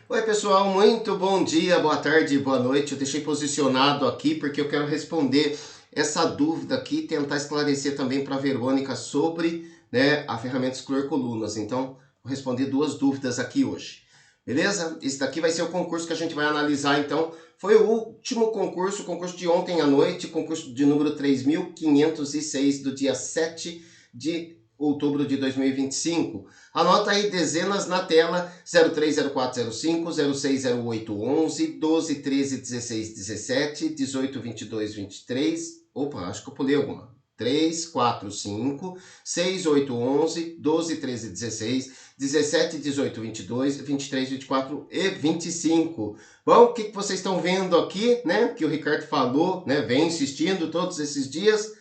Oi pessoal, muito bom dia, boa tarde, boa noite. Eu deixei posicionado aqui porque eu quero responder essa dúvida aqui, tentar esclarecer também para a Verônica sobre, a ferramenta Excluir Colunas. Então, vou responder duas dúvidas aqui hoje. Beleza? Esse daqui vai ser o concurso que a gente vai analisar, então. Foi o último concurso, o concurso de ontem à noite, concurso de número 3.506 do dia 7 de outubro de 2025. Anota aí dezenas na tela: 030405, 060811, 12, 13, 16, 17, 18, 22, 23. Opa, acho que eu pulei alguma. 3, 4, 5, 6, 8, 11, 12, 13, 16, 17, 18, 22, 23, 24 e 25. Bom, o que vocês estão vendo aqui, né? Que o Ricardo falou, né? Vem insistindo todos esses dias.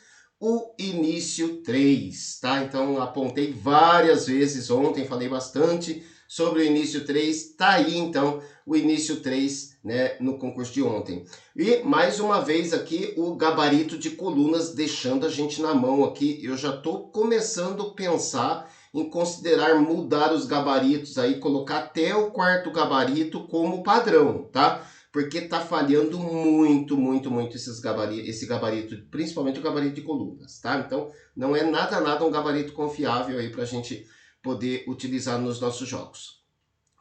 O início 3, tá? Então apontei várias vezes ontem, falei bastante sobre o início 3, tá aí então o início 3, né, no concurso de ontem. E mais uma vez aqui o gabarito de colunas deixando a gente na mão aqui. Eu já tô começando a pensar em considerar mudar os gabaritos aí, colocar até o quarto gabarito como padrão, tá? Porque tá falhando muito esse gabarito, principalmente o gabarito de colunas, tá? Então, não é nada um gabarito confiável aí pra gente poder utilizar nos nossos jogos.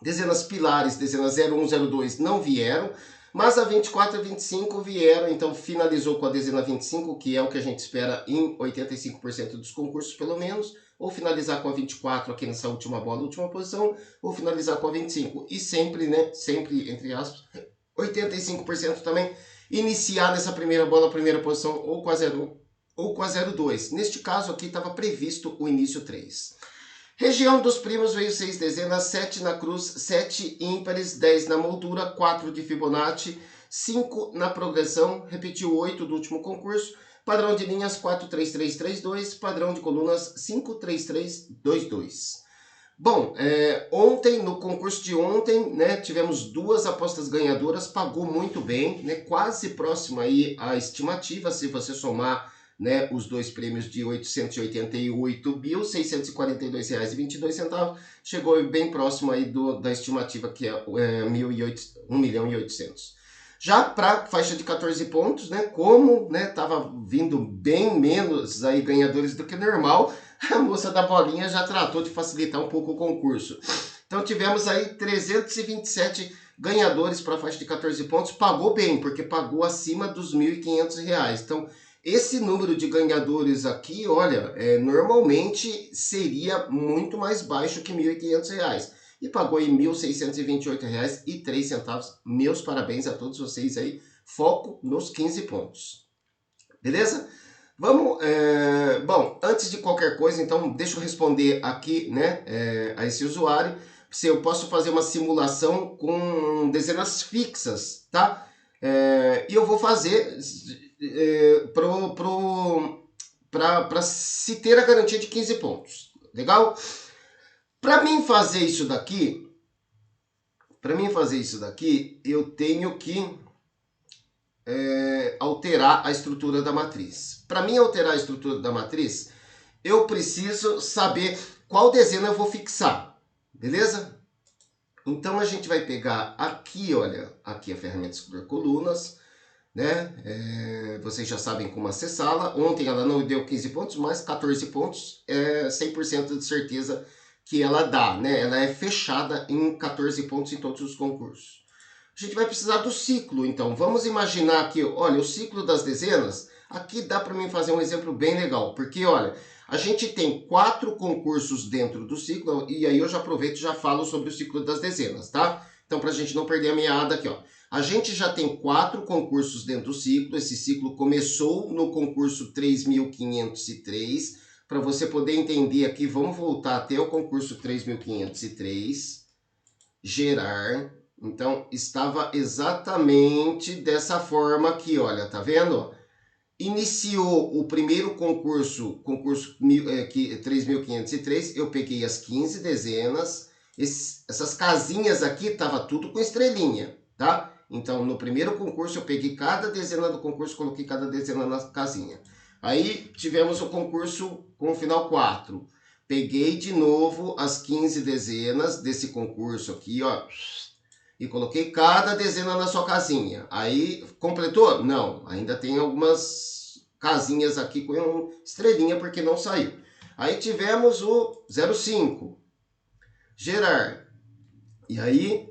Dezenas pilares, dezenas 01, 02 não vieram, mas a 24 e a 25 vieram, então finalizou com a dezena 25, que é o que a gente espera em 85% dos concursos, pelo menos, ou finalizar com a 24 aqui nessa última bola, última posição, ou finalizar com a 25. E sempre, né, sempre, entre aspas, 85% também, iniciar nessa primeira bola, primeira posição, ou com a 01 ou com a 02. Neste caso aqui estava previsto o início 3. Região dos primos veio 6 dezenas, 7 na cruz, 7 ímpares, 10 na moldura, 4 de Fibonacci, 5 na progressão, repetiu 8 do último concurso, padrão de linhas 43332, padrão de colunas 53322. Bom, ontem, no concurso de ontem, né, tivemos duas apostas ganhadoras, pagou muito bem, né, quase próximo aí à estimativa, se você somar, né, os dois prêmios de R$ 888.642,22, chegou bem próximo aí da estimativa, que é 1.800.000. Já para faixa de 14 pontos, né, como estava vindo bem menos aí ganhadores do que normal, a moça da bolinha já tratou de facilitar um pouco o concurso. Então tivemos aí 327 ganhadores para a faixa de 14 pontos. Pagou bem, porque pagou acima dos R$ 1.500. Então, esse número de ganhadores aqui, olha, normalmente seria muito mais baixo que R$ 1.500. E pagou em R$ 1.628,03. Meus parabéns a todos vocês aí. Foco nos 15 pontos. Beleza? Vamos, bom, antes de qualquer coisa, então, deixa eu responder aqui, né, a esse usuário, se eu posso fazer uma simulação com dezenas fixas, tá? E eu vou fazer para se ter a garantia de 15 pontos, legal? Para mim fazer isso daqui, eu tenho que alterar a estrutura da matriz. Para mim alterar a estrutura da matriz, eu preciso saber qual dezena eu vou fixar, beleza? Então a gente vai pegar aqui, olha, aqui a ferramenta Excluir Colunas, né? Vocês já sabem como acessá-la. Ontem ela não deu 15 pontos, mas 14 pontos é 100% de certeza que ela dá, né? Ela é fechada em 14 pontos em todos os concursos. A gente vai precisar do ciclo, então. Vamos imaginar aqui, olha, o ciclo das dezenas. Aqui dá para mim fazer um exemplo bem legal, porque, olha, a gente tem 4 concursos dentro do ciclo, e aí eu já aproveito e já falo sobre o ciclo das dezenas, tá? Então, para a gente não perder a meada aqui, ó. A gente já tem 4 concursos dentro do ciclo. Esse ciclo começou no concurso 3.503. Para você poder entender aqui, vamos voltar até o concurso 3.503. Gerar. Então, estava exatamente dessa forma aqui, olha, tá vendo? Iniciou o primeiro concurso 3.503, eu peguei as 15 dezenas, essas casinhas aqui tava tudo com estrelinha, tá? Então, no primeiro concurso eu peguei cada dezena do concurso, coloquei cada dezena na casinha. Aí tivemos o concurso com o final 4. Peguei de novo as 15 dezenas desse concurso aqui, ó. e coloquei cada dezena na sua casinha. Aí, completou? Não, ainda tem algumas casinhas aqui com estrelinha porque não saiu. Aí tivemos o 05, gerar. E aí,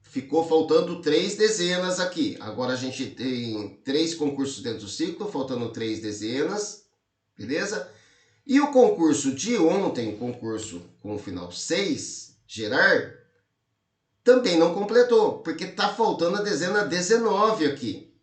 ficou faltando 3 dezenas aqui. Agora a gente tem 3 concursos dentro do ciclo, faltando 3 dezenas, beleza? E o concurso de ontem, concurso com o final 6, gerar, também não completou, porque está faltando a dezena 19 aqui,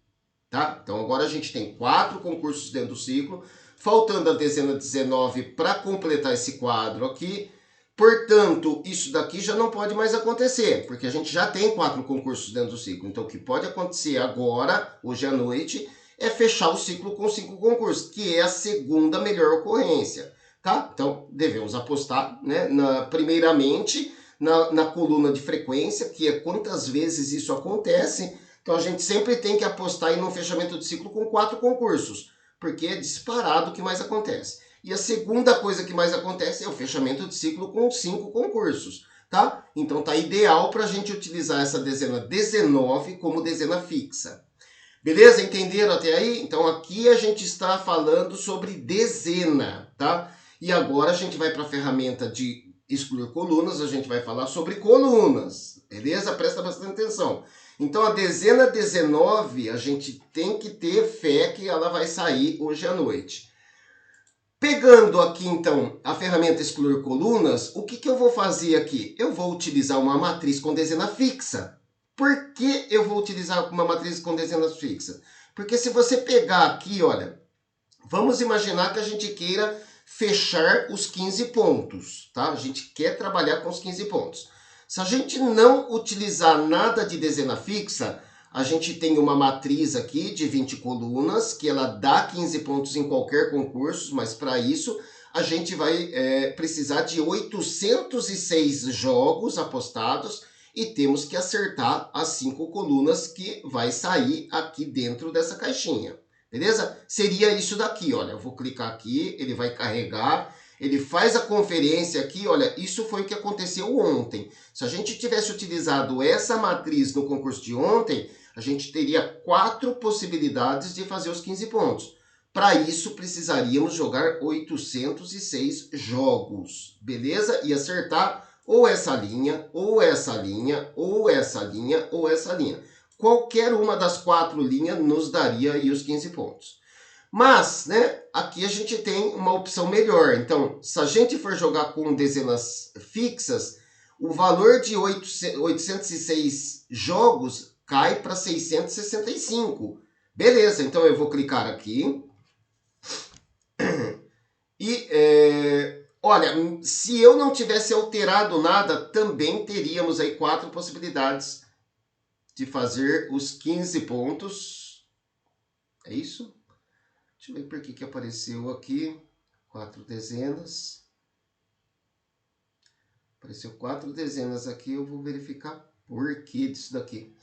tá? Então agora a gente tem 4 concursos dentro do ciclo, faltando a dezena 19 para completar esse quadro aqui. Portanto, isso daqui já não pode mais acontecer, porque a gente já tem 4 concursos dentro do ciclo. Então o que pode acontecer agora, hoje à noite, é fechar o ciclo com 5 concursos, que é a segunda melhor ocorrência, tá? Então devemos apostar, né, primeiramente na coluna de frequência, que é quantas vezes isso acontece. Então a gente sempre tem que apostar em um fechamento de ciclo com 4 concursos, porque é disparado o que mais acontece. E a segunda coisa que mais acontece é o fechamento de ciclo com 5 concursos, tá? Então tá ideal para a gente utilizar essa dezena 19 como dezena fixa. Beleza? Entenderam até aí? Então aqui a gente está falando sobre dezena, tá? E agora a gente vai para a ferramenta de excluir colunas, a gente vai falar sobre colunas, beleza? Presta bastante atenção. Então a dezena 19, a gente tem que ter fé que ela vai sair hoje à noite. Pegando aqui então a ferramenta excluir colunas, o que eu vou fazer aqui? Eu vou utilizar uma matriz com dezena fixa. Por que eu vou utilizar uma matriz com dezena fixa? Porque se você pegar aqui, olha, vamos imaginar que a gente queira fechar os 15 pontos, tá? A gente quer trabalhar com os 15 pontos. Se a gente não utilizar nada de dezena fixa, a gente tem uma matriz aqui de 20 colunas, que ela dá 15 pontos em qualquer concurso, mas para isso a gente vai precisar de 806 jogos apostados e temos que acertar as 5 colunas que vai sair aqui dentro dessa caixinha. Beleza? Seria isso daqui, olha, eu vou clicar aqui, ele vai carregar, ele faz a conferência aqui, olha, isso foi o que aconteceu ontem. Se a gente tivesse utilizado essa matriz no concurso de ontem, a gente teria 4 possibilidades de fazer os 15 pontos. Para isso, precisaríamos jogar 806 jogos, beleza? E acertar ou essa linha, ou essa linha, ou essa linha, ou essa linha. Qualquer uma das 4 linhas nos daria aí os 15 pontos. Mas, né, aqui a gente tem uma opção melhor. Então, se a gente for jogar com dezenas fixas, o valor de 806 jogos cai para 665. Beleza, então eu vou clicar aqui. E, olha, se eu não tivesse alterado nada, também teríamos aí 4 possibilidades de fazer os 15 pontos. É isso? Deixa eu ver por que apareceu aqui 4 dezenas. Apareceu 4 dezenas aqui, eu vou verificar por que disso daqui.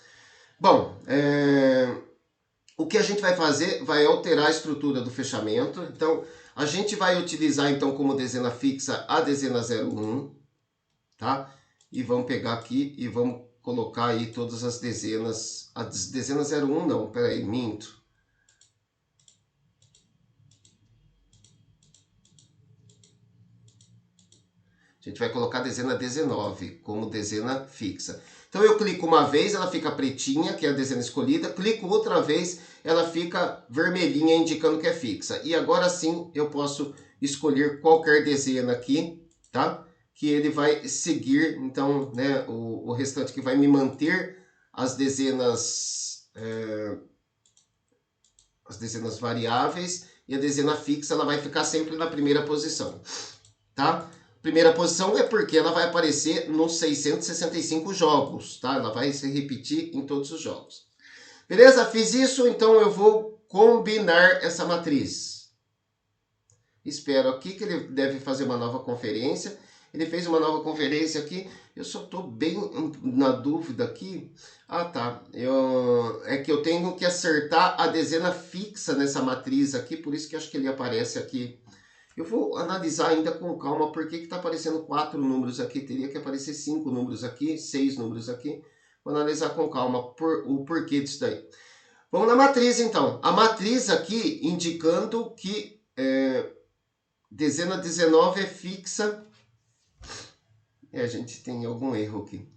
Bom, o que a gente vai fazer vai alterar a estrutura do fechamento. Então, a gente vai utilizar então como dezena fixa a dezena 01, tá? E vamos pegar aqui e vamos colocar aí todas as dezenas. A dezena 01 não, peraí, minto. A gente vai colocar a dezena 19 como dezena fixa. Então eu clico uma vez, ela fica pretinha, que é a dezena escolhida. Clico outra vez, ela fica vermelhinha, indicando que é fixa. E agora sim eu posso escolher qualquer dezena aqui, tá? Que ele vai seguir, então, né, o restante que vai me manter as dezenas variáveis, e a dezena fixa ela vai ficar sempre na primeira posição, tá? Primeira posição é porque ela vai aparecer nos 665 jogos, tá? Ela vai se repetir em todos os jogos. Beleza? Fiz isso, então eu vou combinar essa matriz. Espero aqui que ele deve fazer uma nova conferência. Ele fez uma nova conferência aqui. Eu só estou bem na dúvida aqui. Ah, tá. É que eu tenho que acertar a dezena fixa nessa matriz aqui, por isso que acho que ele aparece aqui. Eu vou analisar ainda com calma por que está aparecendo 4 números aqui. Teria que aparecer 5 números aqui, 6 números aqui. Vou analisar com calma o porquê disso daí. Vamos na matriz, então. A matriz aqui indicando que dezena 19 é fixa. A gente tem algum erro aqui.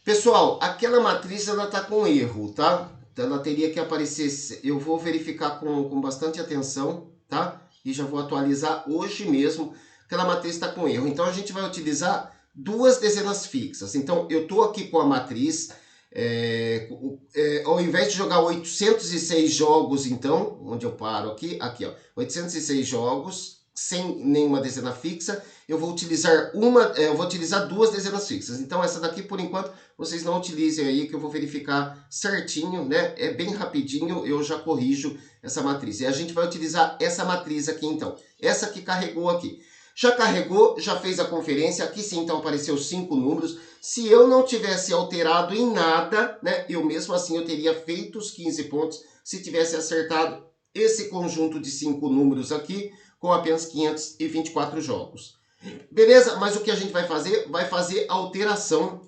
Pessoal, aquela matriz ela está com erro, tá? Ela teria que aparecer. Eu vou verificar com bastante atenção, tá? E já vou atualizar hoje mesmo. Aquela matriz está com erro. Então a gente vai utilizar duas dezenas fixas. Então eu estou aqui com a matriz. Ao invés de jogar 806 jogos, então, onde eu paro aqui, ó, 806 jogos sem nenhuma dezena fixa, eu vou utilizar duas dezenas fixas. Então essa daqui, por enquanto, vocês não utilizem aí, que eu vou verificar certinho, né? É bem rapidinho, eu já corrijo essa matriz. E a gente vai utilizar essa matriz aqui, então. Essa que carregou aqui. Já carregou, já fez a conferência. Aqui sim, então, apareceu 5 números. Se eu não tivesse alterado em nada, né? Eu mesmo assim, eu teria feito os 15 pontos se tivesse acertado esse conjunto de 5 números aqui com apenas 524 jogos. Beleza? Mas o que a gente vai fazer? Vai fazer a alteração,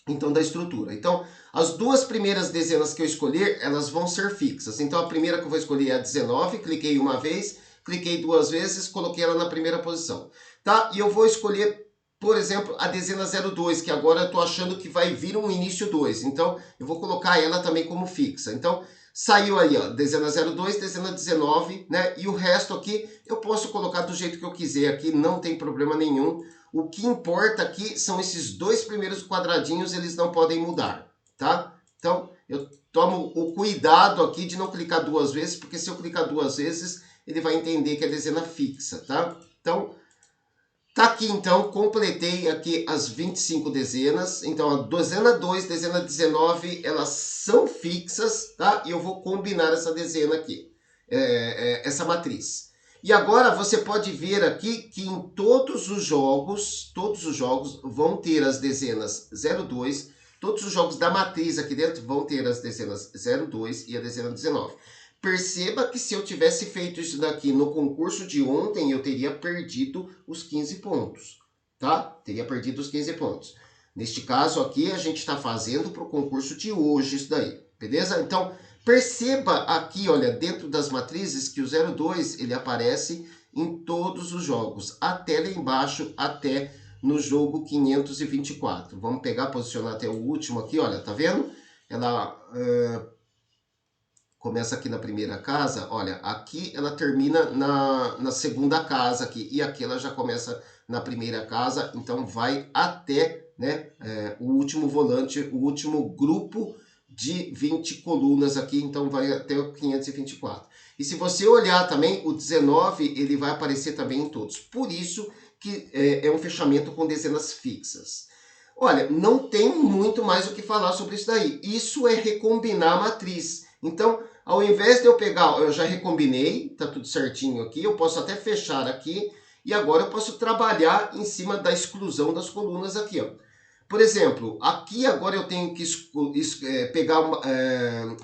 então, da estrutura. Então, as duas primeiras dezenas que eu escolher, elas vão ser fixas. Então, a primeira que eu vou escolher é a 19, cliquei uma vez, cliquei duas vezes, coloquei ela na primeira posição. Tá? E eu vou escolher, por exemplo, a dezena 02, que agora eu estou achando que vai vir um início 2. Então, eu vou colocar ela também como fixa. Então, saiu aí, ó, dezena 02, dezena 19, né? E o resto aqui eu posso colocar do jeito que eu quiser aqui, não tem problema nenhum. O que importa aqui são esses dois primeiros quadradinhos, eles não podem mudar, tá? Então, eu tomo o cuidado aqui de não clicar duas vezes, porque se eu clicar duas vezes, ele vai entender que é dezena fixa, tá? Então, tá aqui então, completei aqui as 25 dezenas. Então, a dezena 2, dezena 19, elas são fixas, tá? E eu vou combinar essa dezena aqui, essa matriz. E agora você pode ver aqui que em todos os jogos vão ter as dezenas 02, todos os jogos da matriz aqui dentro vão ter as dezenas 02 e a dezena 19. Perceba que se eu tivesse feito isso daqui no concurso de ontem, eu teria perdido os 15 pontos, tá? Teria perdido os 15 pontos. Neste caso aqui, a gente está fazendo para o concurso de hoje isso daí, beleza? Então, perceba aqui, olha, dentro das matrizes que o 02, ele aparece em todos os jogos, até lá embaixo, até no jogo 524. Vamos pegar, posicionar até o último aqui, olha, tá vendo? Ela começa aqui na primeira casa, olha, aqui ela termina na segunda casa aqui, e aqui ela já começa na primeira casa, então vai até, né, o último volante, o último grupo de 20 colunas aqui, então vai até o 524. E se você olhar também, o 19, ele vai aparecer também em todos. Por isso que é um fechamento com dezenas fixas. Olha, não tem muito mais o que falar sobre isso daí. Isso é recombinar a matriz. Então, ao invés de eu pegar, eu já recombinei, tá tudo certinho aqui, eu posso até fechar aqui, e agora eu posso trabalhar em cima da exclusão das colunas aqui, ó. Por exemplo, aqui agora eu tenho que pegar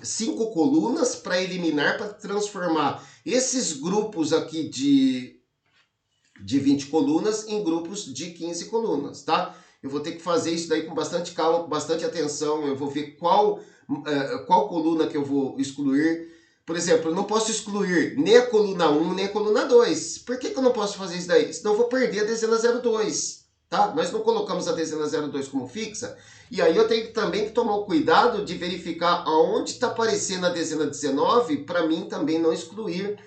5 colunas para eliminar, para transformar esses grupos aqui de 20 colunas em grupos de 15 colunas, tá? Eu vou ter que fazer isso daí com bastante calma, com bastante atenção, eu vou ver qual coluna que eu vou excluir. Por exemplo, eu não posso excluir nem a coluna 1, nem a coluna 2. Por que eu não posso fazer isso daí? Senão eu vou perder a dezena 02, tá? Nós não colocamos a dezena 02 como fixa, e aí eu tenho também que tomar o cuidado de verificar aonde está aparecendo a dezena 19, para mim também não excluir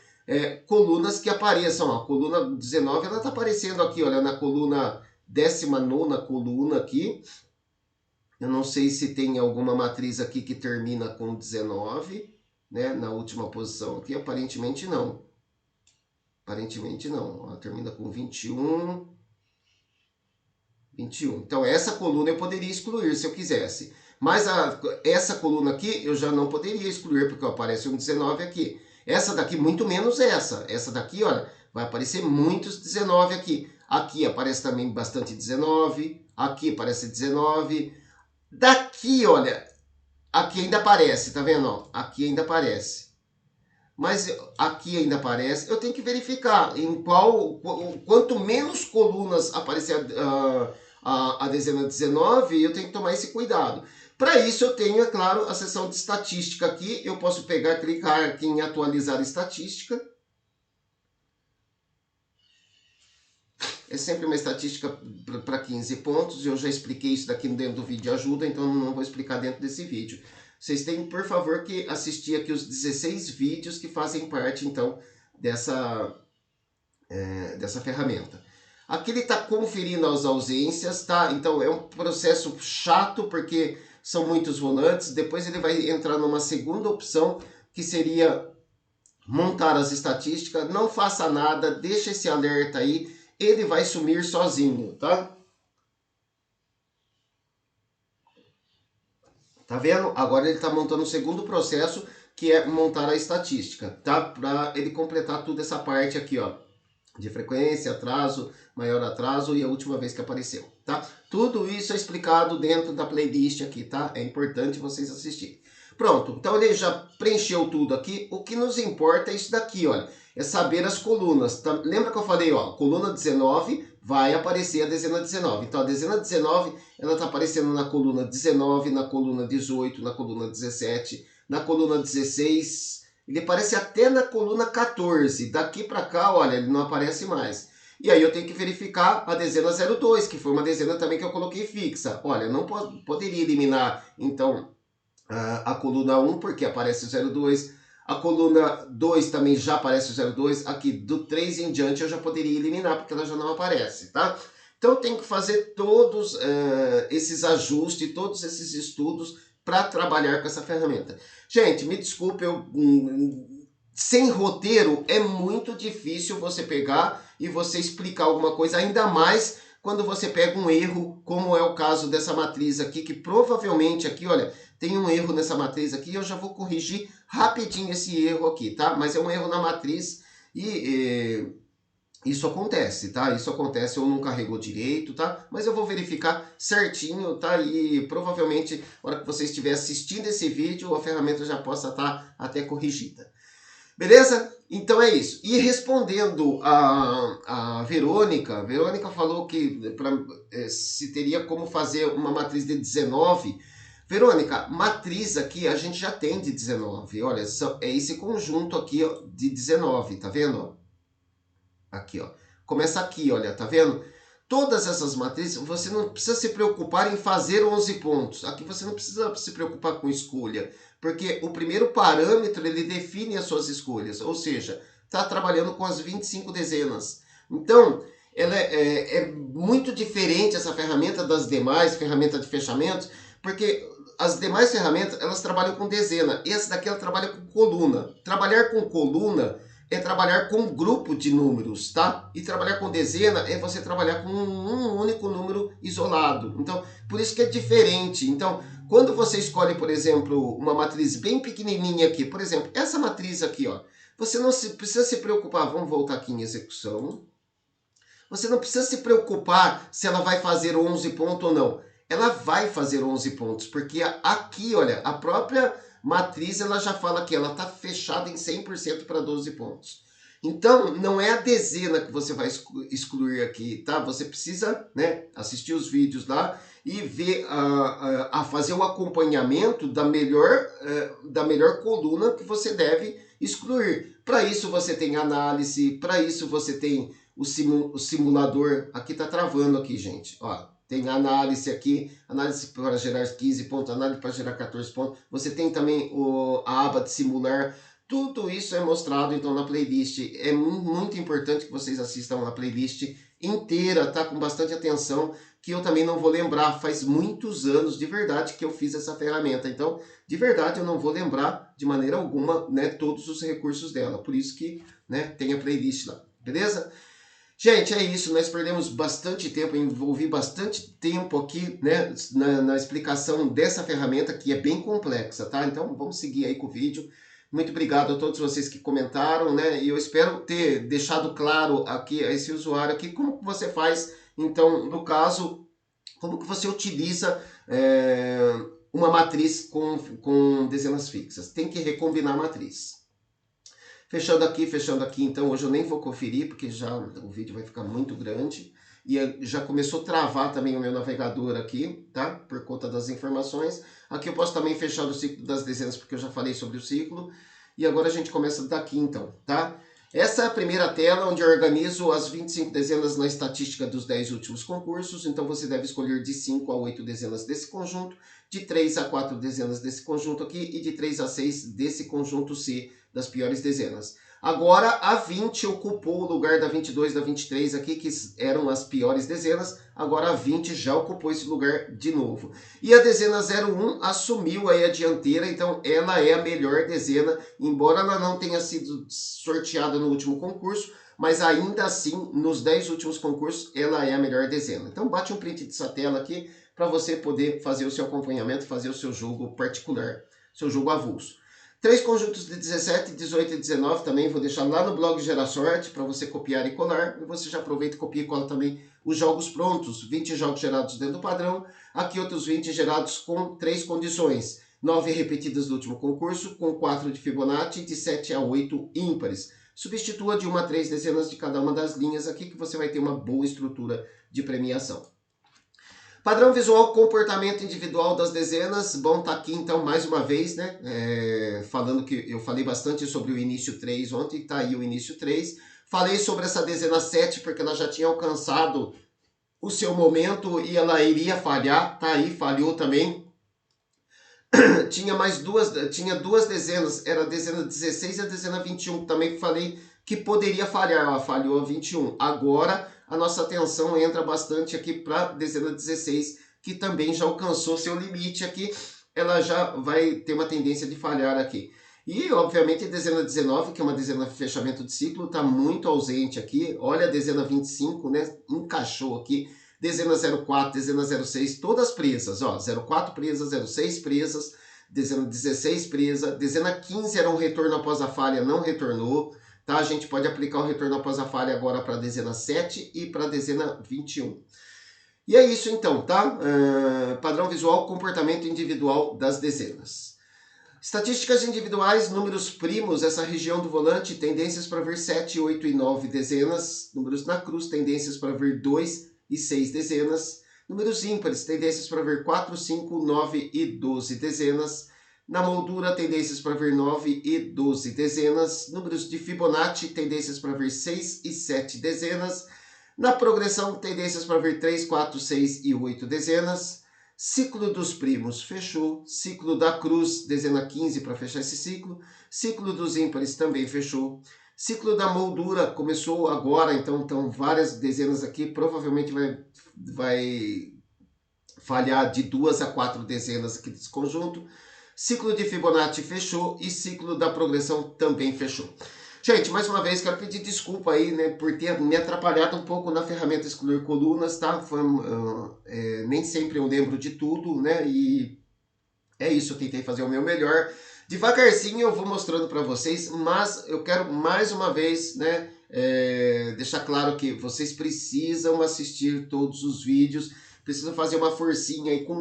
colunas que apareçam. A coluna 19, ela está aparecendo aqui, olha, na coluna 19ª coluna aqui. Eu não sei se tem alguma matriz aqui que termina com 19, né, na última posição aqui, aparentemente não. Aparentemente não, ó, termina com 21. Então, essa coluna eu poderia excluir se eu quisesse. Mas essa coluna aqui eu já não poderia excluir, porque aparece um 19 aqui. Essa daqui, muito menos essa. Essa daqui, olha, vai aparecer muitos 19 aqui. Aqui aparece também bastante 19. Aqui aparece 19. Daqui, olha, aqui ainda aparece, tá vendo? Ó, aqui ainda aparece. Mas aqui ainda aparece. Eu tenho que verificar em quanto menos colunas aparecer a dezena 19, eu tenho que tomar esse cuidado. Para isso eu tenho, é claro, a seção de estatística aqui. Eu posso pegar, clicar aqui em atualizar estatística. É sempre uma estatística para 15 pontos. Eu já expliquei isso daqui dentro do vídeo de ajuda, então não vou explicar dentro desse vídeo. Vocês têm, por favor, que assistir aqui os 16 vídeos que fazem parte, então, dessa ferramenta. Aqui ele está conferindo as ausências, tá? Então é um processo chato porque são muitos volantes. Depois ele vai entrar numa segunda opção que seria montar as estatísticas. Não faça nada, deixa esse alerta aí, ele vai sumir sozinho, tá? Tá vendo? Agora ele está montando um segundo processo que é montar a estatística, tá? Para ele completar toda essa parte aqui, ó, de frequência, atraso, maior atraso e a última vez que apareceu, tá? Tudo isso é explicado dentro da playlist aqui, tá? É importante vocês assistirem. Pronto, então ele já preencheu tudo aqui. O que nos importa é isso daqui, olha, é saber as colunas. Tá? Lembra que eu falei, ó, coluna 19 vai aparecer a dezena 19. Então a dezena 19, ela tá aparecendo na coluna 19, na coluna 18, na coluna 17, na coluna 16, ele aparece até na coluna 14. Daqui para cá, olha, ele não aparece mais. E aí eu tenho que verificar a dezena 02, que foi uma dezena também que eu coloquei fixa. Olha, eu não poderia eliminar, então, a coluna 1, porque aparece o 02. A coluna 2 também já aparece o 02. Aqui, do 3 em diante, eu já poderia eliminar, porque ela já não aparece, tá? Então, eu tenho que fazer todos esses ajustes, todos esses estudos para trabalhar com essa ferramenta. Gente, me desculpe, sem roteiro é muito difícil você pegar e você explicar alguma coisa, ainda mais quando você pega um erro, como é o caso dessa matriz aqui, que provavelmente aqui, olha, tem um erro nessa matriz aqui, eu já vou corrigir rapidinho esse erro aqui, tá? Mas é um erro na matriz e isso acontece, tá? Isso acontece, ou não carregou direito, tá? Mas eu vou verificar certinho, tá? E provavelmente, na hora que você estiver assistindo esse vídeo, a ferramenta já possa estar até corrigida. Beleza? Então é isso. E respondendo a Verônica, a Verônica falou que se teria como fazer uma matriz de 19. Verônica, matriz aqui a gente já tem de 19. Olha, é esse conjunto aqui, ó, de 19, tá vendo? Aqui, ó. Começa aqui, olha, tá vendo? Todas essas matrizes, você não precisa se preocupar em fazer 11 pontos. Aqui você não precisa se preocupar com escolha, porque o primeiro parâmetro, ele define as suas escolhas, ou seja, está trabalhando com as 25 dezenas. Então, ela é muito diferente essa ferramenta das demais ferramentas de fechamentos, porque as demais ferramentas, elas trabalham com dezena, e essa daqui ela trabalha com coluna. Trabalhar com coluna é trabalhar com um grupo de números, tá? E trabalhar com dezena é você trabalhar com um único número isolado. Então, por isso que é diferente. Então, quando você escolhe, por exemplo, uma matriz bem pequenininha aqui, por exemplo, essa matriz aqui, ó, você não precisa se preocupar, vamos voltar aqui em execução. Você não precisa se preocupar se ela vai fazer 11 pontos ou não. Ela vai fazer 11 pontos, porque aqui, olha, a própria matriz, ela já fala que ela está fechada em 100% para 12 pontos. Então, não é a dezena que você vai excluir aqui, tá? Você precisa, né, assistir os vídeos lá e ver, a fazer o acompanhamento da melhor coluna que você deve excluir. Para isso você tem análise, para isso você tem o simulador. Aqui está travando aqui, gente, ó. Tem análise aqui, análise para gerar 15 pontos, análise para gerar 14 pontos. Você tem também a aba de simular. Tudo isso é mostrado então na playlist. É muito importante que vocês assistam a playlist inteira, tá? Com bastante atenção, que eu também não vou lembrar. Faz muitos anos de verdade que eu fiz essa ferramenta. Então, de verdade, eu não vou lembrar de maneira alguma, né, todos os recursos dela. Por isso que, né, tem a playlist lá. beleza? Gente, é isso, nós perdemos bastante tempo, envolvi bastante tempo aqui, né, na explicação dessa ferramenta que é bem complexa, tá? Então vamos seguir aí com o vídeo. Muito obrigado a todos vocês que comentaram, né? E eu espero ter deixado claro aqui a esse usuário aqui como que você faz, então, no caso, como que você utiliza uma matriz com dezenas fixas. Tem que recombinar a matriz. Fechando aqui, então hoje eu nem vou conferir, porque já o vídeo vai ficar muito grande. E já começou a travar também o meu navegador aqui, tá? Por conta das informações. Aqui eu posso também fechar o ciclo das dezenas, porque eu já falei sobre o ciclo. E agora a gente começa daqui então, tá? Essa é a primeira tela onde eu organizo as 25 dezenas na estatística dos 10 últimos concursos. Então você deve escolher de 5 a 8 dezenas desse conjunto, de 3 a 4 dezenas desse conjunto aqui e de 3 a 6 desse conjunto C das piores dezenas. Agora a 20 ocupou o lugar da 22, da 23 aqui, que eram as piores dezenas. Agora a 20 já ocupou esse lugar de novo. E a dezena 01 assumiu aí a dianteira, então ela é a melhor dezena, embora ela não tenha sido sorteada no último concurso, mas ainda assim, nos 10 últimos concursos, ela é a melhor dezena. Então bate um print dessa tela aqui para você poder fazer o seu acompanhamento, fazer o seu jogo particular, seu jogo avulso. 3 conjuntos de 17, 18 e 19 também vou deixar lá no blog Gera Sorte para você copiar e colar. E você já aproveita e copia e cola também os jogos prontos. 20 jogos gerados dentro do padrão. Aqui outros 20 gerados com 3 condições. 9 repetidas do último concurso, com 4 de Fibonacci, de 7 a 8 ímpares. Substitua de 1 a 3 dezenas de cada uma das linhas aqui que você vai ter uma boa estrutura de premiação. Padrão visual, comportamento individual das dezenas. Bom, tá aqui então mais uma vez, né? Falando que eu falei bastante sobre o início 3 ontem, tá aí o início 3. Falei sobre essa dezena 7 porque ela já tinha alcançado o seu momento e ela iria falhar, tá aí, falhou também. Tinha duas dezenas, era a dezena 16 e a dezena 21, também falei que poderia falhar, ela falhou a 21. Agora a nossa atenção entra bastante aqui para a dezena 16, que também já alcançou seu limite aqui, ela já vai ter uma tendência de falhar aqui. E, obviamente, a dezena 19, que é uma dezena de fechamento de ciclo, está muito ausente aqui. Olha a dezena 25, né? Encaixou aqui. Dezena 04, dezena 06, todas presas. Ó, 04 presa, 06 presas, dezena 16 presa. Dezena 15 era um retorno após a falha, não retornou. Tá? A gente pode aplicar o retorno após a falha agora para a dezena 7 e para a dezena 21. E é isso então, tá? Padrão visual, comportamento individual das dezenas. Estatísticas individuais, números primos, essa região do volante, tendências para vir 7, 8 e 9 dezenas. Números na cruz, tendências para vir 2 e 6 dezenas. Números ímpares, tendências para vir 4, 5, 9 e 12 dezenas. Na moldura, tendências para vir 9 e 12 dezenas. Números de Fibonacci, tendências para vir 6 e 7 dezenas. Na progressão, tendências para vir 3, 4, 6 e 8 dezenas. Ciclo dos primos, fechou. Ciclo da cruz, dezena 15 para fechar esse ciclo. Ciclo dos ímpares também fechou. Ciclo da moldura começou agora, então estão várias dezenas aqui. Provavelmente vai falhar de 2 a 4 dezenas aqui desse conjunto. Ciclo de Fibonacci fechou e ciclo da progressão também fechou. Gente, mais uma vez, quero pedir desculpa aí, né, por ter me atrapalhado um pouco na ferramenta excluir colunas, tá? Nem sempre eu lembro de tudo, né? E é isso, eu tentei fazer o meu melhor. Devagarzinho eu vou mostrando para vocês, mas eu quero mais uma vez, né, deixar claro que vocês precisam assistir todos os vídeos, precisam fazer uma forcinha aí com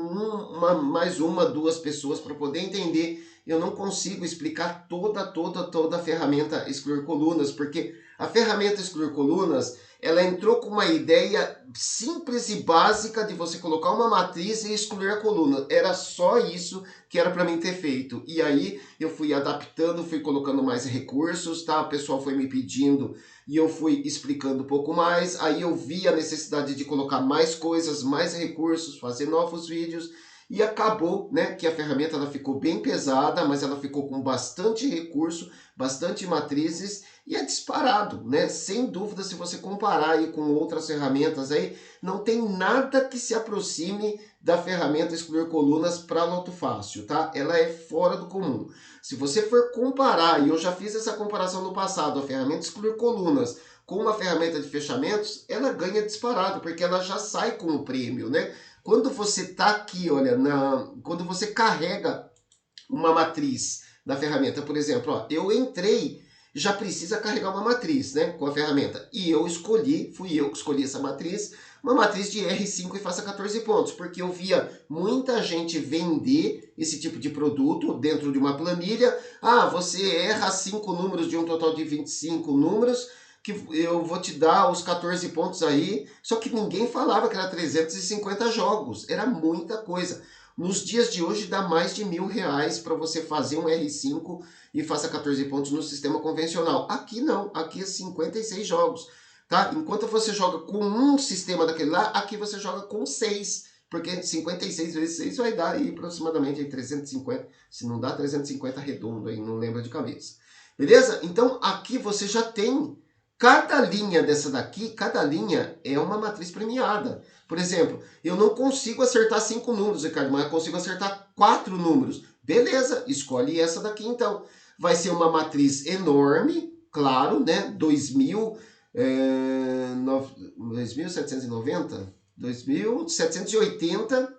mais uma, duas pessoas para poder entender. Eu não consigo explicar toda a ferramenta excluir colunas, porque a ferramenta excluir colunas, ela entrou com uma ideia simples e básica de você colocar uma matriz e excluir a coluna. Era só isso que era para mim ter feito. E aí eu fui adaptando, fui colocando mais recursos, tá? O pessoal foi me pedindo e eu fui explicando um pouco mais. Aí eu vi a necessidade de colocar mais coisas, mais recursos, fazer novos vídeos. E acabou, né, que a ferramenta ela ficou bem pesada, mas ela ficou com bastante recurso, bastante matrizes e é disparado, né? Sem dúvida, se você comparar aí com outras ferramentas aí, não tem nada que se aproxime da ferramenta excluir colunas para Loto Fácil, tá? Ela é fora do comum. Se você for comparar, e eu já fiz essa comparação no passado, a ferramenta excluir colunas com uma ferramenta de fechamentos, ela ganha disparado, porque ela já sai com o prêmio, né? Quando você tá aqui, olha, quando você carrega uma matriz na ferramenta, por exemplo, ó, eu entrei, já precisa carregar uma matriz, né, com a ferramenta. E eu fui eu que escolhi essa matriz, uma matriz de R5 e faça 14 pontos, porque eu via muita gente vender esse tipo de produto dentro de uma planilha. Ah, você erra 5 números de um total de 25 números, que eu vou te dar os 14 pontos aí. Só que ninguém falava que era 350 jogos, era muita coisa. Nos dias de hoje dá mais de R$1.000 para você fazer um R5 e faça 14 pontos no sistema convencional. Aqui não, aqui é 56 jogos. Tá? Enquanto você joga com um sistema daquele lá, aqui você joga com 6. Porque 56 vezes 6 vai dar aí aproximadamente aí 350. Se não dá 350 redondo aí, não lembra de cabeça. Beleza? Então aqui você já tem cada linha dessa daqui, cada linha é uma matriz premiada. Por exemplo, eu não consigo acertar 5 números, Ricardo, mas eu consigo acertar 4 números. Beleza, escolhe essa daqui então. Vai ser uma matriz enorme, claro, né? 2.790, 2.780.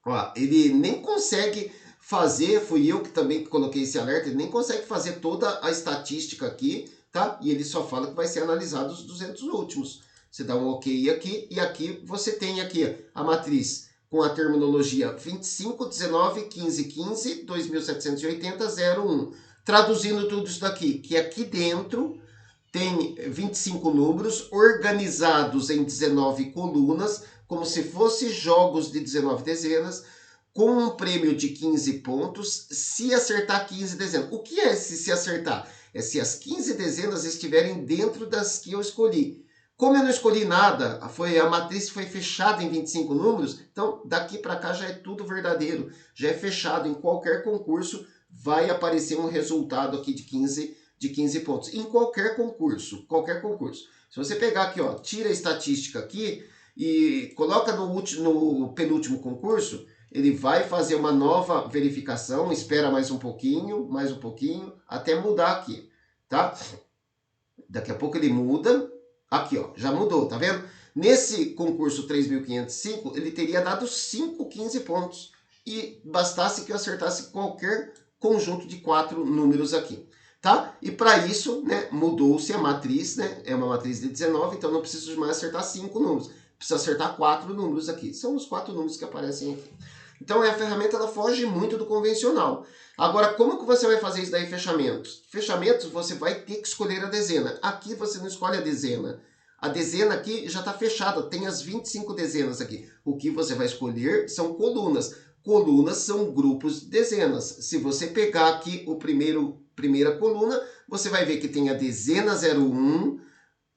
Ó, ele nem consegue fazer, fui eu que também coloquei esse alerta, ele nem consegue fazer toda a estatística aqui, tá? E ele só fala que vai ser analisado os 200 últimos. Você dá um OK aqui, e aqui você tem aqui a matriz com a terminologia 25, 19, 15, 15, 2780, 01. Traduzindo tudo isso daqui, que aqui dentro tem 25 números organizados em 19 colunas, como se fossem jogos de 19 dezenas, com um prêmio de 15 pontos, se acertar 15 dezenas. O que é esse se acertar? É se as 15 dezenas estiverem dentro das que eu escolhi. Como eu não escolhi nada, a matriz foi fechada em 25 números, então daqui para cá já é tudo verdadeiro, já é fechado. Em qualquer concurso vai aparecer um resultado aqui de 15 pontos. Em qualquer concurso, qualquer concurso. Se você pegar aqui, ó, tira a estatística aqui e coloca no penúltimo concurso, ele vai fazer uma nova verificação, espera mais um pouquinho, até mudar aqui, tá? Daqui a pouco ele muda. Aqui, ó, já mudou, tá vendo? Nesse concurso 3.505, ele teria dado 15 pontos. E bastasse que eu acertasse qualquer conjunto de 4 números aqui, tá? E para isso, né, mudou-se a matriz, né? É uma matriz de 19, então não preciso mais acertar 5 números. Preciso acertar 4 números aqui. São os 4 números que aparecem aqui. Então a ferramenta ela foge muito do convencional. Agora, como que você vai fazer isso daí em fechamentos? Fechamentos você vai ter que escolher a dezena. Aqui você não escolhe a dezena. A dezena aqui já está fechada, tem as 25 dezenas aqui. O que você vai escolher são colunas. Colunas são grupos de dezenas. Se você pegar aqui o primeira coluna, você vai ver que tem a dezena 01,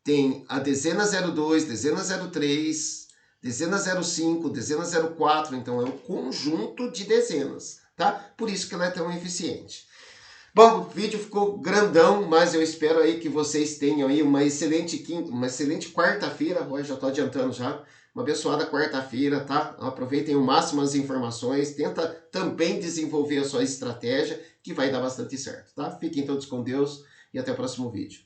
tem a dezena 02, dezena 03, dezena 05, dezena 04, então é um conjunto de dezenas, tá? Por isso que ela é tão eficiente. Bom, o vídeo ficou grandão, mas eu espero aí que vocês tenham aí uma excelente quarta-feira. Hoje já estou adiantando já. Uma abençoada quarta-feira, tá? Aproveitem o máximo as informações, tenta também desenvolver a sua estratégia, que vai dar bastante certo, tá? Fiquem todos com Deus e até o próximo vídeo.